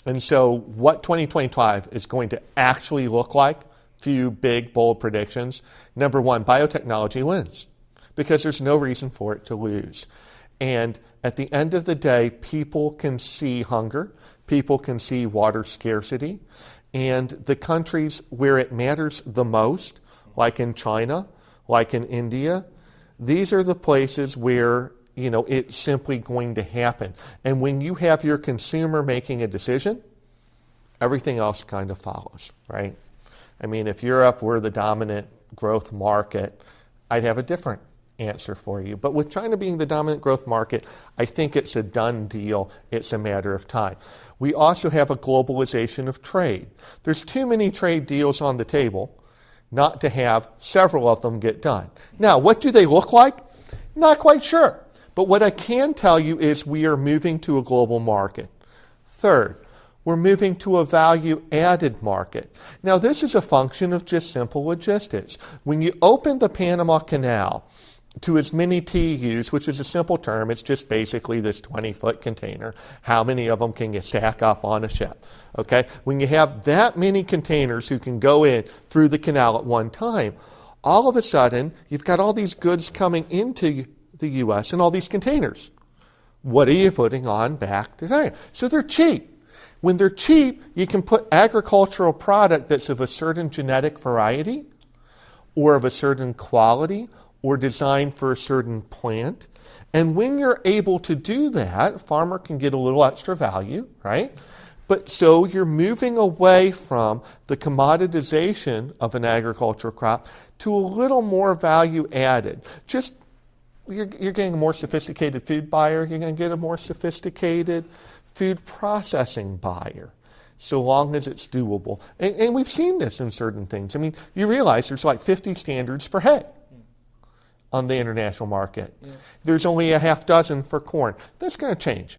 And so what 2025 is going to actually look like, few big, bold predictions. Number one, biotechnology wins because there's no reason for it to lose. And at the end of the day, people can see hunger, people can see water scarcity, and the countries where it matters the most, like in China, like in India, these are the places where it's simply going to happen. And when you have your consumer making a decision, everything else kind of follows, right? I mean, if Europe were the dominant growth market, I'd have a different answer for you. But with China being the dominant growth market, I think it's a done deal. It's a matter of time. We also have a globalization of trade. There's too many trade deals on the table not to have several of them get done. Now, what do they look like? Not quite sure. But what I can tell you is we are moving to a global market. Third, we're moving to a value-added market. Now, this is a function of just simple logistics. When you open the Panama Canal to as many TEUs, which is a simple term, it's just basically this 20-foot container. How many of them can you stack up on a ship? Okay? When you have that many containers who can go in through the canal at one time, all of a sudden, you've got all these goods coming into the U.S. in all these containers. What are you putting on back to China? So they're cheap. When they're cheap, you can put agricultural product that's of a certain genetic variety or of a certain quality or designed for a certain plant. And when you're able to do that, a farmer can get a little extra value, right? But so you're moving away from the commoditization of an agricultural crop to a little more value added. You're getting a more sophisticated food buyer. You're going to get a more sophisticated food processing buyer, so long as it's doable. And we've seen this in certain things. I mean, you realize there's like 50 standards for hay on the international market. Yeah. There's only a half dozen for corn. That's going to change.